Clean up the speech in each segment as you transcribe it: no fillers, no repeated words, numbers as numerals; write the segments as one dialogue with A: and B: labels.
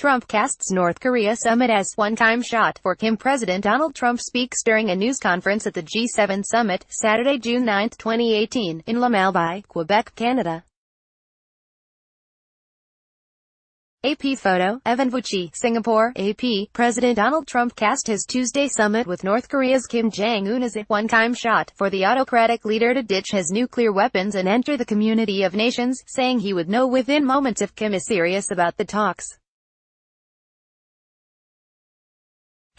A: Trump casts North Korea summit as one-time shot for Kim. President Donald Trump speaks during a news conference at the G7 summit, Saturday, June 9, 2018, in Lamalbai, Quebec, Canada. AP photo, Evan Vucci, Singapore, AP. President Donald Trump cast his Tuesday summit with North Korea's Kim Jong-un as a one-time shot for the autocratic leader to ditch his nuclear weapons and enter the community of nations, saying he would know within moments if Kim is serious about the talks.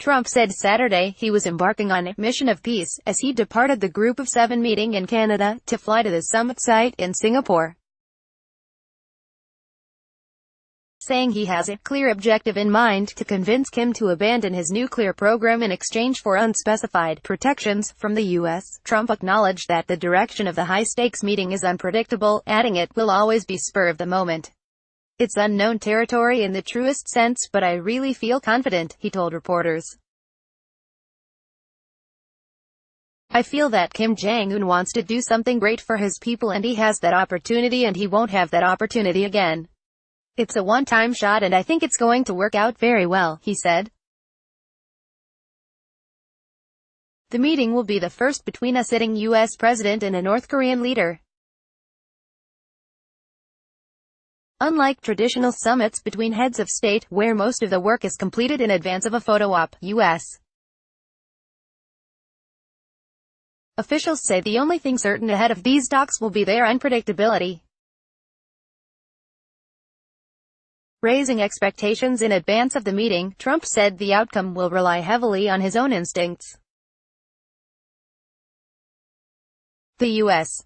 A: Trump said Saturday he was embarking on a mission of peace as he departed the Group of Seven meeting in Canada to fly to the summit site in Singapore, saying he has a clear objective in mind to convince Kim to abandon his nuclear program in exchange for unspecified protections from the U.S. Trump acknowledged that the direction of the high-stakes meeting is unpredictable, adding it will always be spur of the moment. It's unknown territory in the truest sense, but I really feel confident, he told reporters. I feel that Kim Jong-un wants to do something great for his people and he has that opportunity and he won't have that opportunity again. It's a one-time shot and I think it's going to work out very well, he said. The meeting will be the first between a sitting U.S. president and a North Korean leader. Unlike traditional summits between heads of state, where most of the work is completed in advance of a photo op, U.S. officials say the only thing certain ahead of these talks will be their unpredictability. Raising expectations in advance of the meeting, Trump said the outcome will rely heavily on his own instincts. The U.S.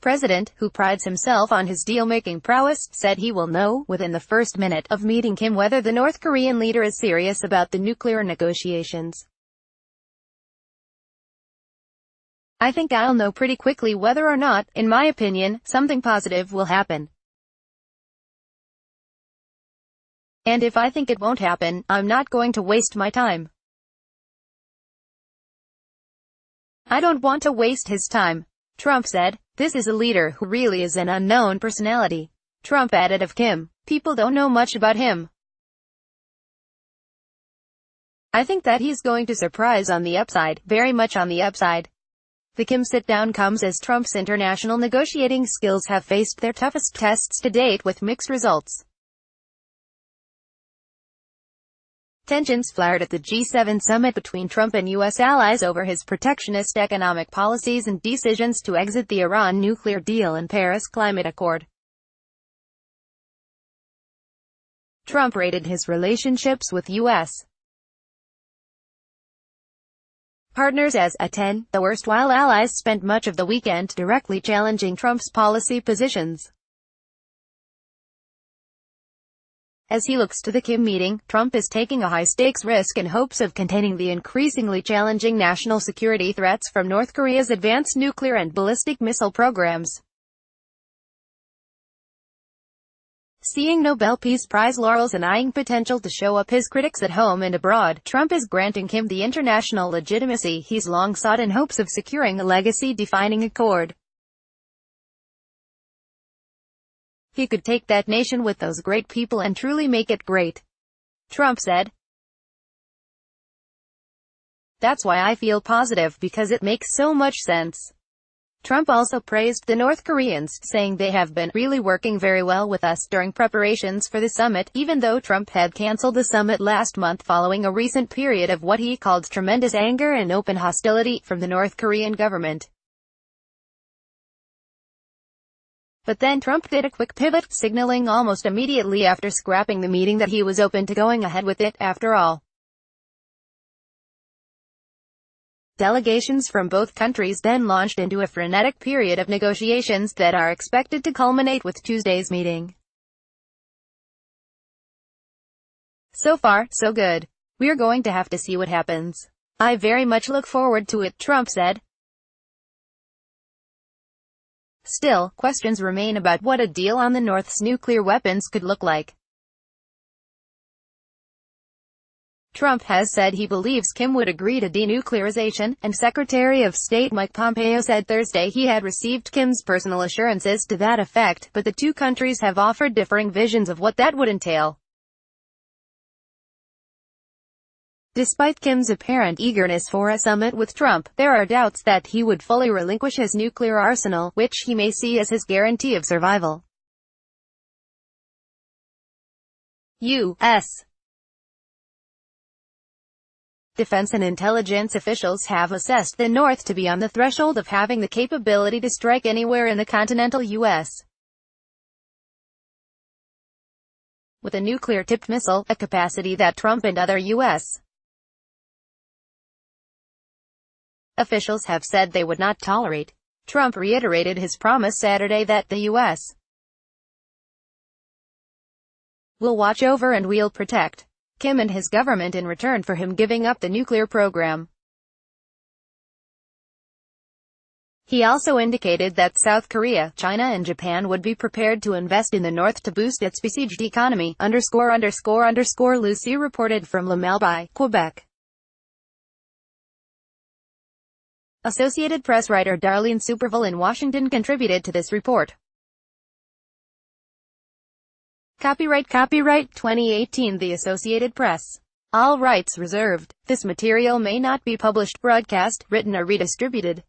A: president, who prides himself on his deal-making prowess, said he will know, within the first minute of meeting Kim, whether the North Korean leader is serious about the nuclear negotiations. I think I'll know pretty quickly whether or not, in my opinion, something positive will happen. And if I think it won't happen, I'm not going to waste my time. I don't want to waste his time, Trump said. This is a leader who really is an unknown personality. Trump added of Kim, people don't know much about him. I think that he's going to surprise on the upside, very much on the upside. The Kim sit-down comes as Trump's international negotiating skills have faced their toughest tests to date with mixed results. Tensions flared at the G7 summit between Trump and U.S. allies over his protectionist economic policies and decisions to exit the Iran nuclear deal and Paris Climate Accord. Trump rated his relationships with U.S. partners as a 10, the worst, while allies spent much of the weekend directly challenging Trump's policy positions. As he looks to the Kim meeting, Trump is taking a high-stakes risk in hopes of containing the increasingly challenging national security threats from North Korea's advanced nuclear and ballistic missile programs. Seeing Nobel Peace Prize laurels and eyeing potential to show up his critics at home and abroad, Trump is granting Kim the international legitimacy he's long sought in hopes of securing a legacy-defining accord. He could take that nation with those great people and truly make it great, Trump said. That's why I feel positive, because it makes so much sense. Trump also praised the North Koreans, saying they have been really working very well with us during preparations for the summit, even though Trump had canceled the summit last month following a recent period of what he called tremendous anger and open hostility from the North Korean government. But then Trump did a quick pivot, signaling almost immediately after scrapping the meeting that he was open to going ahead with it, after all. Delegations from both countries then launched into a frenetic period of negotiations that are expected to culminate with Tuesday's meeting. So far, so good. We're going to have to see what happens. I very much look forward to it, Trump said. Still, questions remain about what a deal on the North's nuclear weapons could look like. Trump has said he believes Kim would agree to denuclearization, and Secretary of State Mike Pompeo said Thursday he had received Kim's personal assurances to that effect, but the two countries have offered differing visions of what that would entail. Despite Kim's apparent eagerness for a summit with Trump, there are doubts that he would fully relinquish his nuclear arsenal, which he may see as his guarantee of survival. U.S. Defense and intelligence officials have assessed the North to be on the threshold of having the capability to strike anywhere in the continental U.S. with a nuclear-tipped missile, a capacity that Trump and other U.S. officials have said they would not tolerate. Trump reiterated his promise Saturday that the U.S. will watch over and we'll protect Kim and his government in return for him giving up the nuclear program. He also indicated that South Korea, China and Japan would be prepared to invest in the North to boost its besieged economy. Lucy reported from Lamelby, Quebec. Associated Press writer Darlene Superville in Washington contributed to this report. Copyright 2018 The Associated Press. All rights reserved. This material may not be published, broadcast, written or redistributed.